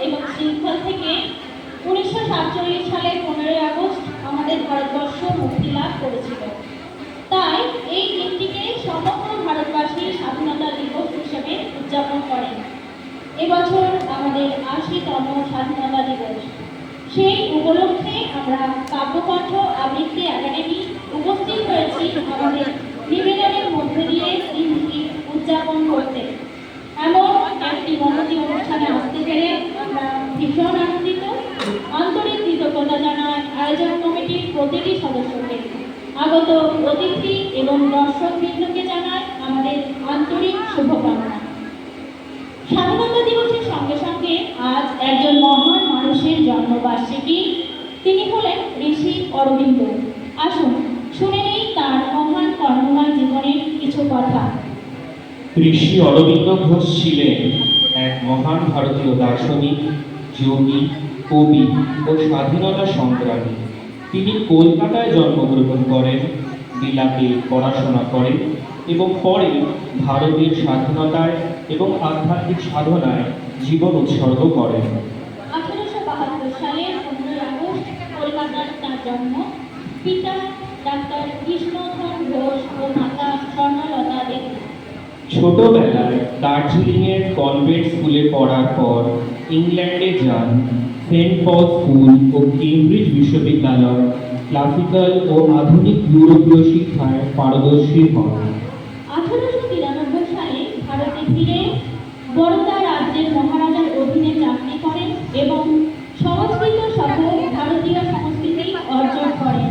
এবং শৃঙ্খল থেকে 1947 সালের 15ই আগস্ট আমাদের ভারতবর্ষ মুক্তি লাভ করেছিল। তাই এই দিনটিকে সমগ্র ভারতবাসী স্বাধীনতা দিবস হিসেবে উদযাপন করেন। এবছর আমাদের 80তম স্বাধীনতা দিবস। সেই উপলক্ষে আমরা কাব্যকণ্ঠ আবৃত্তি একাডেমি উপস্থিত হয়েছি আমাদের নিবেদনের মধ্যে দিয়ে দিনটি উদযাপন করতে। এমন একটি মহতী অনুষ্ঠানে আসতে পেরে আমরা ভীষণ আনন্দিত। আন্তরিক কৃতজ্ঞতা জানাই আয়োজক কমিটির প্রতিটি সদস্যকে, আগত অতিথি এবং দর্শকবৃন্দকে জানাই আমাদের আন্তরিক শুভকামনা। স্বাধীনতা দিবসের সঙ্গে সঙ্গে আজ একজন মহান মানুষের জন্মবার্ষিকী। তিনি হলেন ঋষি অরবিন্দ। আসুন শুনে নেই তার মহান কর্মময় জীবনের কিছু কথা। ঋষি অরবিন্দ ঘোষ ছিলেন এক মহান ভারতীয় দার্শনিক, যোগী, কবি ও স্বাধীনতা সংগ্রামী। তিনি কলকাতায় জন্মগ্রহণ করেন, বিলাতে পড়াশোনা করেন এবং পরে ভারতের স্বাধীনতায় এবং আধ্যাত্মিক সাধনায় জীবন উৎসর্গ করেন। 1872 সালের 15ই আগস্ট কলকাতার তার জন্ম। পিতা ডাক্তার কৃষ্ণধর ঘোষ ও মাতা স্বর্ণলতা দেবী। ছোটবেলায় দার্জিলিংয়ের কনভেন্ট স্কুলে পড়ার পর ইংল্যান্ডে যান। সেন্ট পল স্কুল ও কেমব্রিজ বিশ্ববিদ্যালয় ক্লাসিক্যাল ও আধুনিক ইউরোপীয় শিক্ষায় পারদর্শী হন। 1893 সালে ভারতে ফিরে বরোদা রাজ্যের মহারাজার অধীনে চাকরি করেন এবং সংস্কৃত সহ ভারতীয় সংস্কৃতি অর্জন করেন।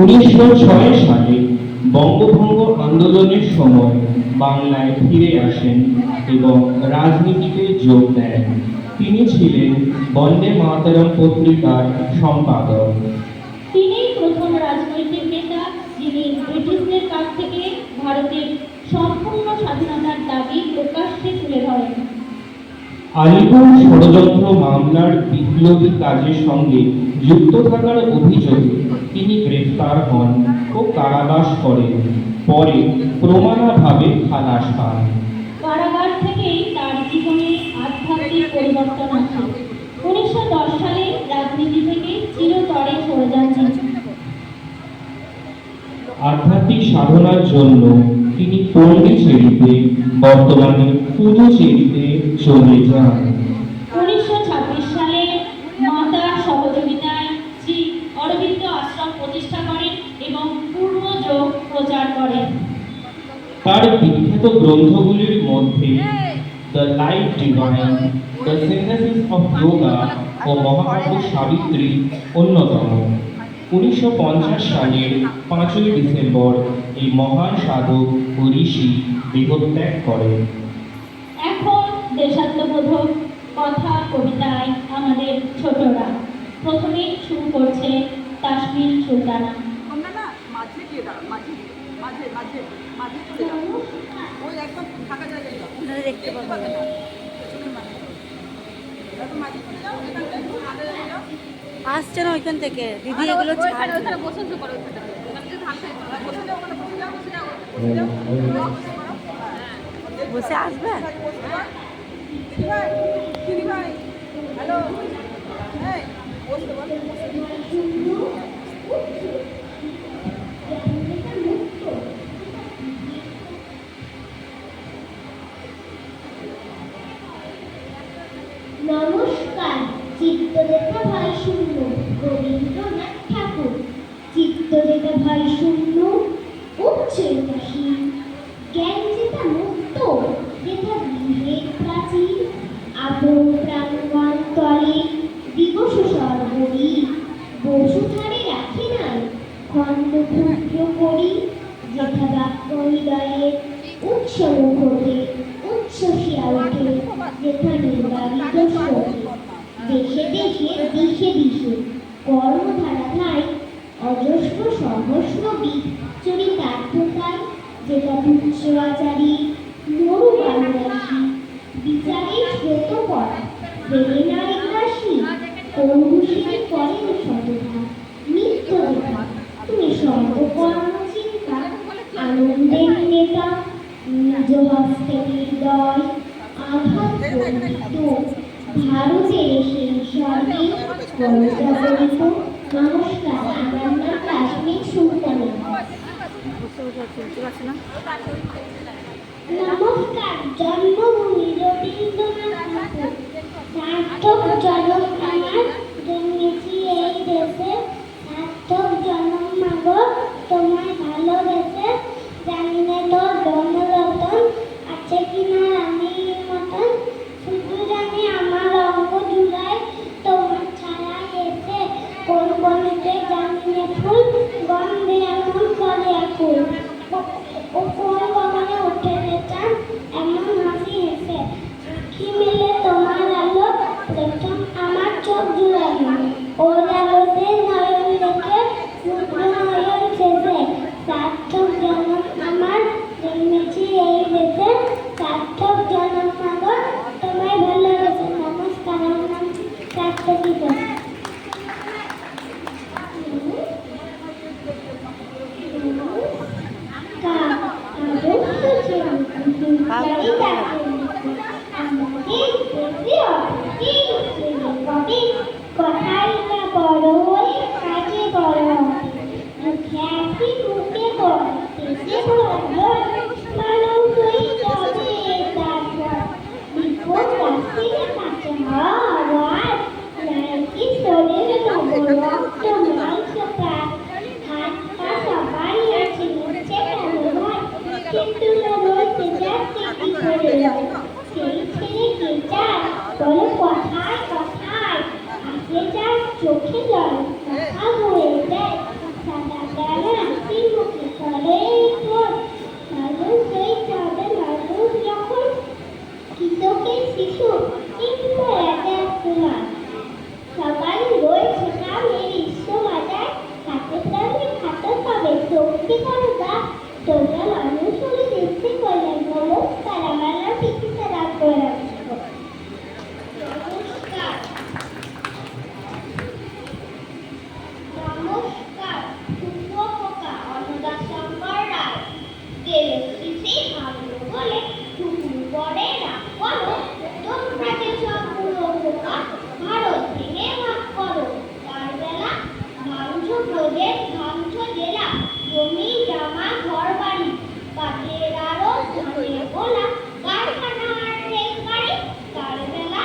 1906 সালে বঙ্গভঙ্গ আন্দোলনের সময় বাংলায় ফিরে আসেন এবং রাজনীতিতে যোগ দেন। তিনি ছিলেন বন্দে মাতরম পত্রিকার সম্পাদক। তিনি প্রথম রাজনৈতিক নেতা যিনি ব্রিটিশদের কাছ থেকে ভারতের সম্পূর্ণ স্বাধীনতার দাবি প্রকাশ্যে তুলে ধরেন। আলিপুর ষড়যন্ত্র মামলার বিপ্লবী কাজের সঙ্গে যুক্ত থাকার অভিযোগে তিনি গ্রেফতার হন ও কারাবাস করেন। পরে প্রমাণাভাবে খালাস পান। কারাগার থেকেই তার জীবনে আধ্যাত্মিক পরিবর্তন আসে। 1910 সালে রাজনীতি থেকে চিরতরে সরে যান তিনি। আধ্যাত্মিক সাধনার জন্য তিনি পন্ডিচেরিতে, বর্তমানে পুদুচেরিতে চলে যান। 1926 সালে মাতার সহযোগিতায় শ্রী অরবিন্দ আশ্রম প্রতিষ্ঠা করেন এবং পূর্ব যোগ প্রচার করেন। তার বিখ্যাত গ্রন্থগুলির মধ্যে the life divine, the synthesis of yoga ও মহাকাব্য সাবিত্রী অন্যতম। 1950 সালের 5ই ডিসেম্বর এই মহান সাধক ও ঋষি দেহত্যাগ করেন। এখন দেশাত্মবোধক কথা কবিতায় আমাদের ছোটরা প্রথমেই শুরু করছে তাসমিন সুলতানা। তোমরা না মাঝে দিয়ে দাও, মাঝে মাঝে মাঝে মাঝে চলে যাও, ওই একদম ফাঁকা জায়গায় যাও, দেখতে পাবে না পেছনের মাঝে একদম মাঝে চলে যাও, এখান থেকে মাঝে যাও। আসছে না ওইখান থেকে দিদি, এগুলো ওইখানে ওইখানে বসে শুরু করো, ওইখানে ওখানে যে ধান খাই বসে যাও, ওখানে বসে যাও, বসে যাও, বসে যাও, বসে করো, বসে আসবে। দিদি ভাই, দিদি ভাই, হ্যালো, এই বসতে বল, নমস্কার। চিত্তরেখা ভাই শূন্য, রবীন্দ্রনাথ ঠাকুর। চিত্তরেখা ভাই শূন্য, উচ্ছের কাশি, জ্ঞান যেটা মুক্ত, যেটা বিভেদ প্রাচীর, আপন প্রাণবান তলে দিবস সর্বরী, বসুধারে রাখি নাই খণ্ড ক্ষুদ্র করি, যেথা বাক্য হৃদয়ে উৎস মুখতে উচ্ছ্বসিয়া ওঠে, যেথা নির্বাবিত শোকে দেশে দেশে দিশে দিশে কর্মধারাধায় অজস্র সহস্র চরিতার্থতায়, যেটা তুচ্ছ আচারী মরু বাংলাসী বিচারের স্রোত পথ ফেলে নাই গ্রাসী, কৌরুষী করেন সততা নিত্য দেখা, তুমি সর্বকর্ম চিন্তা আনন্দের নেতা, নিজ হস্তে হৃদয় আঘাত ভারতের সেই স্বর্গীয় গণজাগরিত নমস্কার, আমার নাম কাশ্মীর সুলতানা। বসে বসে চলতে পারছে না। নমস্কার। জন্মভূমি রবীন্দ্রনাথ ঠাকুর। সার্থক জনম আমার, জন্মেছি এই দেশে। সার্থক জনম মাগো তোমায় ভালোবেসে। জানি না তোর বনরতন আছে কিনা রানীর মতন। শুধু জানি আমার অঙ্গ জুড়ায় তোমার ছায়া এসে। কোন বনেতে জানি না ফুল, গন্ধে এমন করে আকুল। ও কোন বাগানে উঠে যেতাম এমন হাসি হেসে। আঁখি মেলে তোমার আলো, প্রথম আমার চোখ জুড়ালো। ওর আলোতে নয়ন দেখে রুদ্র নয়ন শেষে। সার্থক জনম আমার, জন্মেছি এই দেশে। সার্থক জনম মাগো তোমায় ভালোবেসে। নমস্কার, আমার নাম সার্থকী ঘোষ। কথাই না বড় হয়ে কাজে বড় হবে। মুখে হাসি মুখে বড়, শেষে বড় মানুষ হয়ে যাবে তারপর। বিপদ আসলে কাছে হওয়ার নাকি শরীর নবরক্ত মাংস প্রাণ। হাত পা সবাই আছে, মুখে কেন নয়, কিন্তু রয়েছে যাচ্ছে কি করে রয়। সেই ছেলে কে চায় বলো কথায় কথায়, আসে যার চোখে জল কথা হয়ে যায়। সাদা ডানা হাসি মুখে করে তোর, মানুষ হয়ে যাবে মানুষ যখন। কৃষকের শিশু কিন্তু এক তোমার। সবাই রয়েছে গ্রামের বিশ্ব বাজার। হাতে প্রাণে খাটো পাবে শক্তি করো গা। তোমরা মানুষ হলে দেখতে করলেন। নমস্কার, আমার নাম চিকিৎসা লাভ করে। নমস্কার। নমস্কার। শুভপোকা অনুদা শঙ্কর রায়। গেলে শিশি ভালো বলে টুকু পরে রাগ করো। তোমরা যে সব পুরো পোকা ভারত ভেঙে ভাগ করো। তার বেলা মাংস প্রদেশ ধ্বংস জেলা। জমি জামা ঘর বাড়ি, কাঠের আরো ধানের গোলা, কারখানা আর রেল গাড়ি। তার বেলা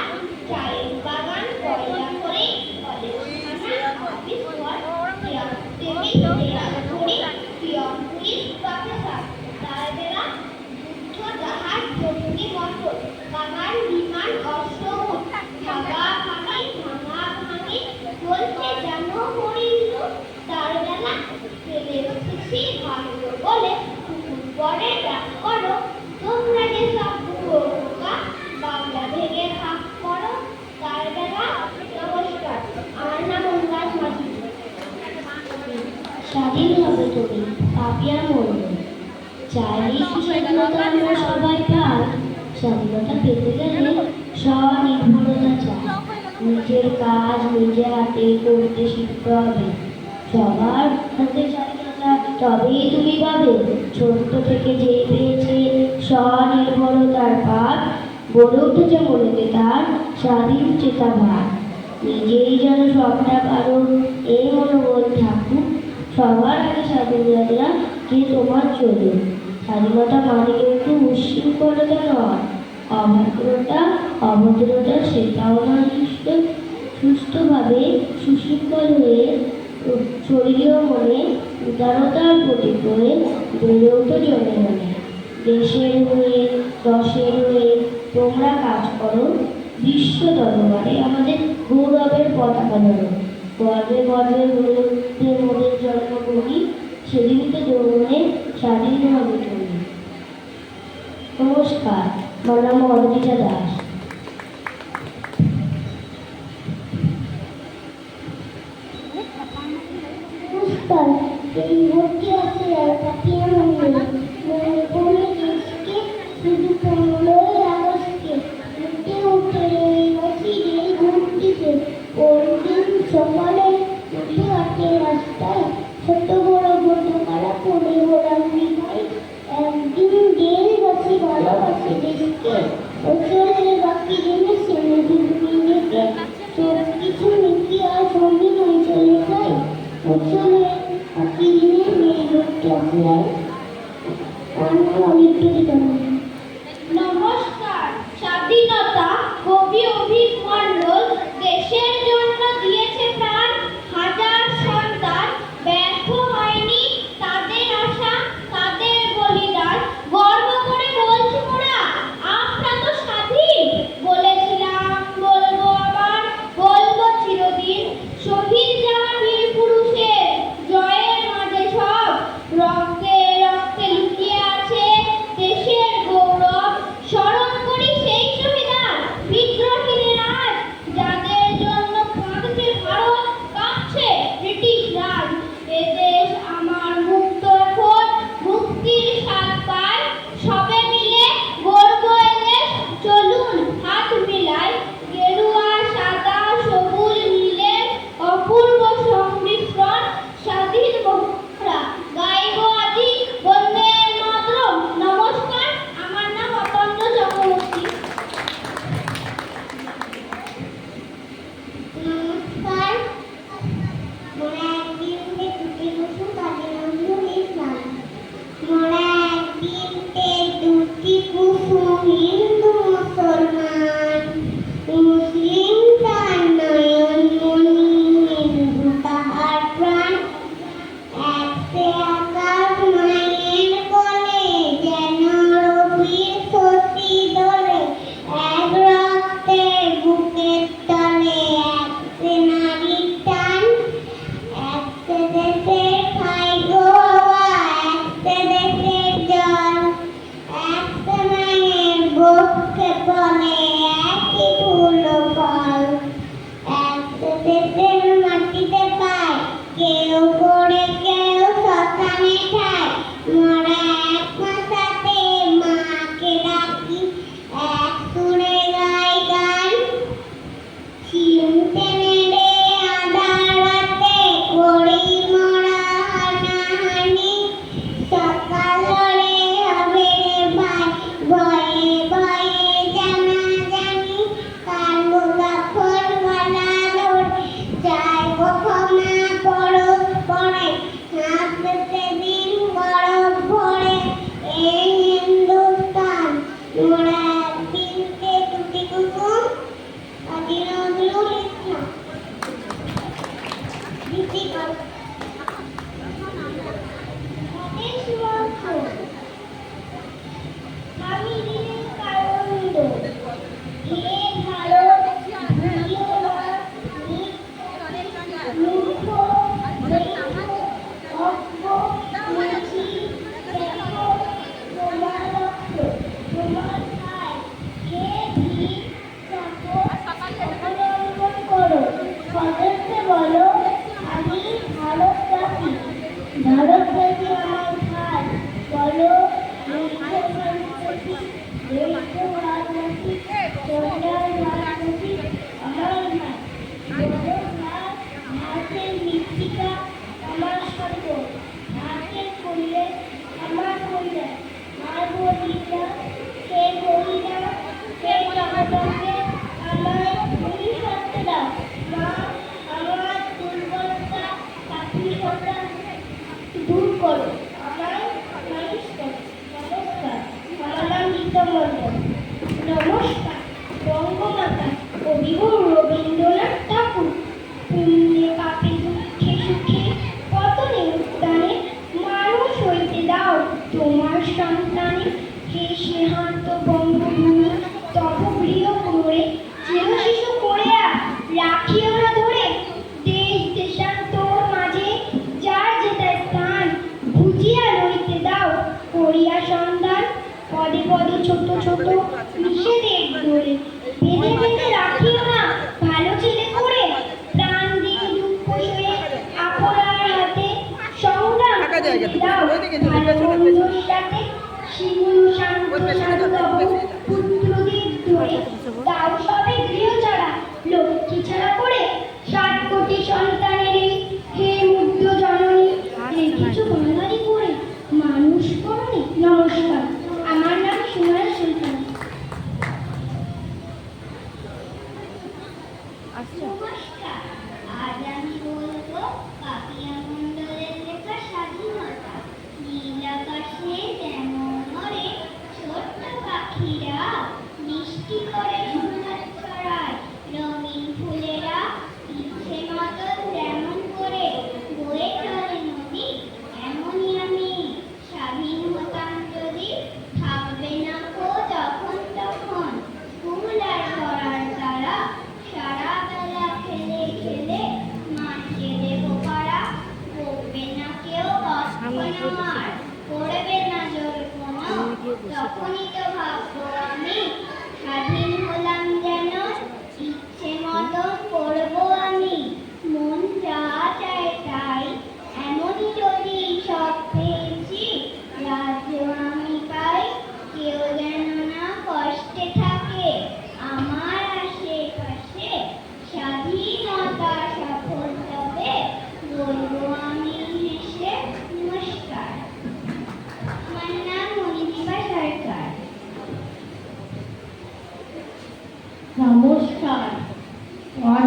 চায়ের বাগান পয়লা করে, কলেজখানা অফিস ঘর, চেয়ার টেবিল চেয়ার ঘড়ি, পিয়ন পুলিশ প্রফেসর। তার বেলা যুদ্ধ জাহাজ জঙ্গি মটর, কামান বিমান অস্ত্র ভাগা ভাঙি ভাঙা ভাঙি চলছে যেন হরিণ। তার বেলা তেলের শিশি ভাঙলো বলে পুকুর পরে ডাক করো। তোমরা যে সব পুরো পোকা বাংলা ভেঙে ভাগ করো। তার বেলা নমস্কার, আমার নাম অনুরাগ মাঝি। স্বাধীন হবে তুমি পাপিয়া মরবে। চাইলেই কি স্বাধীনতা আমরা সবাই পাই? স্বাধীনতা পেতে গেলে স্বনির্ভরতা চাই। নিজের কাজ নিজে হাতে করতে শিখতে হবে। সবার হাতে স্বাধীনতা তবেই তুমি পাবে। ছোট্ট থেকে যে পেয়েছে স্বনির্ভরতার পাঠ, গড়ে উঠেছে মনেতে তার স্বাধীন চেতা ভাব। নিজেই যেন সবটা পারো এই মনোবল থাকুক। সবার আগে স্বাধীনতা যে তোমার চলে। স্বাধীনতা মানে কিন্তু উশৃঙ্খলতা নয়, অভদ্রতা অভদ্রতা সেটাও নয়। সুস্থভাবে সুশৃঙ্খল হয়ে শরীর মনে উদারতার প্রতীক হয়ে বেড়ে ওঠো জনে মনে। দেশের হয়ে দশের হয়ে তোমরা কাজ করো। বিশ্ব দরবারে আমাদের গৌরবের পতাকা ধরো। গর্বে গর্বে হয়ে মোদের জন্মভূমি, সেদিন তো যৌবনে স্বাধীন হবে তুমি। নমস্কার, আমার নাম অর্পিতা দাস। নমস্কার, এই ভর্তি আছে আর পাপিয়া মন্দির। মনে পড়ে দেশকে শুধু 15ই আগস্টকে। উঠে উঠে এই মসজিদে ঘুরতিতে। পরদিন সকালে উঠে হাঁটে রাস্তায়। ছোট বড় পতাকারা পড়ে ওড়াউড়ি হয়। একদিন দেশবাসী ভালোবাসে দেশকে। বছরের বাকি দিনে সে নদী সব কিছু কি আর সঙ্গে নয় চলে যায় আসলে প্রতিদিনের মেয়ে ক্লাসে নমস্কার। স্বাধীনতা কবি অভিক মণ্ডল দেশের জন্য দিয়েছে প্রাণ, হাজার সন্তান ব্যর্থ হয়নি তাদের আশা, তাদের বলিদান। গর্ব করে বলছি মোরা আমরা তো স্বাধীন। বলেছিলাম বলবো আবার বলবো চিরদিন, শহীদ যাওয়া বীর পুরুষের জয়ের মাঝে সব রক্তে রক্তে লুকিয়ে আছে দেশের গৌরব। স্মরণ করি সেই শহীদার বিদ্রোহীদের আজ, যাদের জন্য কাঁদছে ভারত, কাঁপছে ব্রিটিশ রাজ। এ দেশ আমার মুক্ত এখন মুক্তির স্বাদ পায়, সবে মিলে গর্ব এ দেশ চলুন হাত মিলাই। গেরুয়া সাদা সবুজ নীলের অপূর্ব সংমিশ্রণ, স্বাধীন মোরা গাইব আজি বন্দে মাতরম। নমস্কার, আমার নাম অতন্দ্র চক্রবর্তী। নমস্কার, মোরা একদিনকে দুটি কুসুম কাজী নজরুল ইসলাম। মোরা একদিনকে দুটি কুসুম হিন্দু মুসলমান, মুসলিম তার নয়ন মণি, হিন্দু তাহার প্রাণ। একসে আকাশ মায়ের কোলে, যেন রবির শশী দোলে। এক রক্তের বুকের তলে, একসে নারীর টান। একসে দেশের খাই গো হাওয়া, একসে দেশের জল। একসে মায়ের বুকে বলে, একই ফুল ও ফল। একসে দেশের মাটিতে পায়, কেউ পড়ে কেউ শ্মশানে খায়। মোরা এক ভাষাতে মাকে ডাকি, এক সুরে গাই গান। চিমটে মেরে আধার রাতে করি মোরা হানাহানি। সকাল হলে হবে রে ভাই, ভয়ে ভয়ে জানাজানি। কানবো তখন গলা ধরে, চাইবো ক্ষমা পরশ পরে। হাসবে সেদিন গরব ভরে, এই হিন্দুস্তান। মোরা একদিনকে দুটি কুসুম কাজী নজরুল ইসলাম। গীতিকার স্বদেশ মন্ত্র। আমি দিনের কারণ্ড, হে ভারত ভুলিও না, মূর্খ অজ্ঞ মুচি, দেখো তোমার রক্ত, তোমার ভাই। হে বীর অবলম্বন করো, সদস্যে বলো আমি ভারতবাসী। ভারতবাসী আমার ভাই, বলো ভারতবাসী, ভারতবাসী, সোনার ভারতবাসী আমার ভাই। বলো ভারতের মৃত্তিকা আমার স্বর্গ, ভারতের কল্যাণ আমার কল্যাণ। আর বলিনা সে বলিনা সে জগদম্বে আমার ভবিষ্যৎ দাও। মা আমার দুর্বলতা কাপুরুষতা দূর করো, আমার মানুষ করো। নমস্কার, আমার নাম গীতা মণ্ডল। নমস্কার, বঙ্গমাতা কবিগুরু রবীন্দ্রনাথ ঠাকুর। পুণ্যে পাপে দুঃখে সুখে পতনে উত্থানে মানুষ হইতে দাও তোমার সন্তানে। হে স্নেহান্ত বঙ্গভূমি, তব প্রিয় করে চির শিশু করিয়া রাখিও না ধরে। দেশ দেশান্তর মাঝে যার যেটায় স্থান, বুঝিয়া লইতে দাও করিয়া সন্ধান। পদে পদে ছোট ছোট নিষেধের দোলে, বেঁধে বেঁধে রাখিও না ভালো ছেলে করে। প্রাণ দিয়ে দুঃখ সয়ে আপনার হাতে সংগ্রাম দাও ভালো বন্ধুর সাথে। শিমুল শান্ত শান্ত পুত্রদের ধরে দাও সবে গৃহ ছাড়া, লক্ষ্মী ছাড়া করে। 7 কোটি সন্তানের এই হে মুগ্ধ জননী, রেখেছ বাঙালি করে মানুষ করণে। নমস্কার, আমার নাম সুমায়া সুলতানা।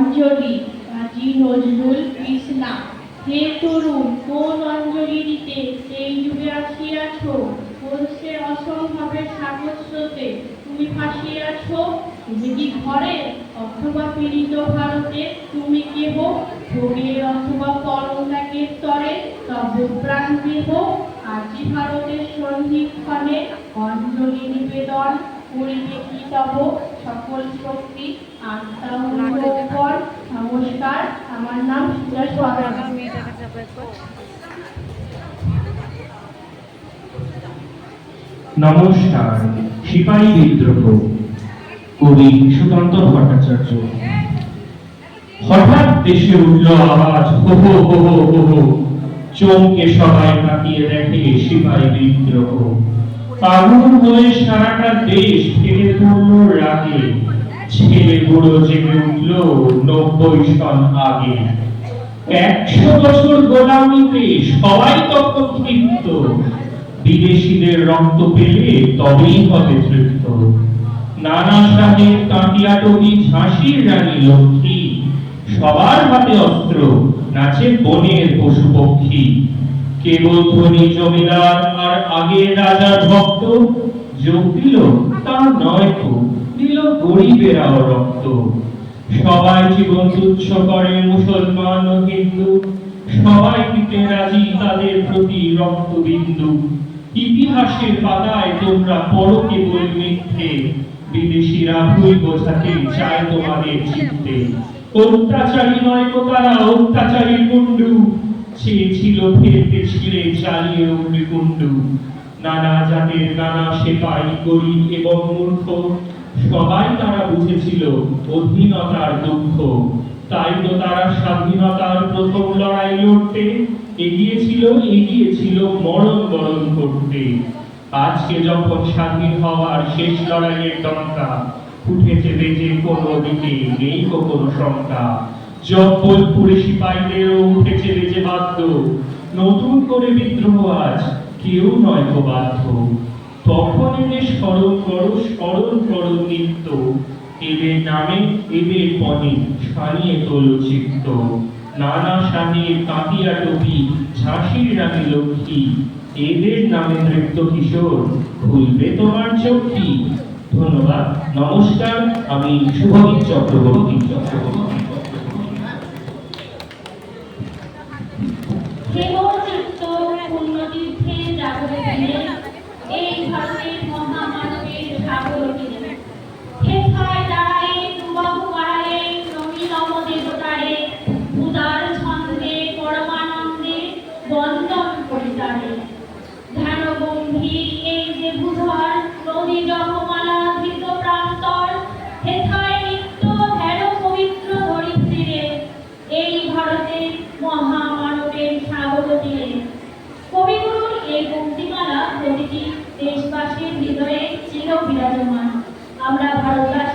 অঞ্জলি কাজী নজরুল কৃষ্ণা। হে তরুণ, কোন অঞ্জলি দিতে এই যুগে আসিয়াছ? বলছে অসম্ভবের সাগর স্রোতে তুমি ভাসিয়াছ। তুমি কি ঘরে অথবা পীড়িত ভারতে? তুমি কেহ ভোগের অথবা পরত্যাগের তরে তব প্রাণ দেহ। আজি ভারতের সন্ধিক্ষণে অঞ্জলি নিবেদন করিবে কি তব সকল শক্তি আত্মা উপর। নমস্কার, আমার নাম সুজাস বর্মা। মেয়েটাকে চাপা একবার। নমস্কার। সিপাহী বিদ্রোহ, কবি সুকান্ত ভট্টাচার্য। হঠাৎ দেশে উঠল আওয়াজ, হো হো হো হো হো হো। চমকে সবাই তাকিয়ে দেখে সিপাহী বিদ্রোহ। পাগল হয়ে সারাটা দেশ ফেলে পড়ল রাগে। ছেলে বুড়ো জেগে উঠল 90 সন আগে। 100 বছর গোলামিতে সবাই তখন তৃপ্ত। বিদেশিদের রক্ত পেলে তবেই হবে তৃপ্ত। নানা সাহেব, কাটিয়াটবি, ঝাঁসির রানী লক্ষ্মী, সবার হাতে অস্ত্র, নাচে বনের পশু পক্ষী। কেবল ধনী জমিদার আর আগের রাজার ভক্ত যোগ দিল তা নয় তো, দিল গরিবেরাও রক্ত। সবাই জীবন তুচ্ছ করে, মুসলমান ও হিন্দু, সবাই দিতে রাজি তাদের প্রতি রক্তবিন্দু। ইতিহাসের পাতায় তোমরা পড়ো কেবল মিথ্যে, বিদেশিরা ভুল বোঝাতে চায় তোমাদের চিত্তে। অত্যাচারী নয় তো তারা, অত্যাচারী কুণ্ডু, চেয়েছিল ফেরতে ছিঁড়ে চালিয়ে অগ্নিকুণ্ডু। নানা জাতের নানা সেপাই, গরিব এবং মূর্খ, সবাই তারা বুঝেছিল অধীনতার দুঃখ। তাই তো তারা স্বাধীনতার প্রথম লড়াই লড়তে এগিয়েছিল মরণ বরণ করতে। আজকে যখন স্বাধীন হওয়ার শেষ লড়াইয়ের ডঙ্কা উঠেছে বেজে, কোনো দিকে নেই কোনো শঙ্কা। জব্বলপুরে সিপাহীদেরও উঠেছে বেজে বাদ্য, নতুন করে বিদ্রোহ আজ কেউ নয় তো বাধ্য। তখন এদের স্মরণ করো নিত্য, এদের নামে এদের পণে সানিয়ে তোলো চিত্ত। নানা সাহেব, কাটিয়াটবি, ঝাঁসির রানী লক্ষ্মী, এদের নামে নৃত্য কিশোর, খুলবে তোমার চোখি। ধন্যবাদ, নমস্কার। আমি শুভজিৎ চক্রবর্তী। হেমচিত্ত পুণ্যতীর্থে জাগরে দিলে এই ভারতের মহামানবের সাগর তীরে। হেথায় দাঁড়ায়ে দুবাহু বাড়ায়ে নবীনম দেবতারে, উদার ছন্দে পরমানন্দে বন্দন করি তারে। ধ্যান গম্ভীর এই যে ভূধর, নদী জপমালা ধৃত প্রান্তর। হেথায় নিত্য হের পবিত্র ধরিত্রীরে, এই ভারতের মহামানবের সাগর তীরে। কবিগুরুর এই পঙ্ক্তিমালা প্রতিটি দেশবাসীর হৃদয়ে চির বিরাজমান। আমরা ভারতবাসী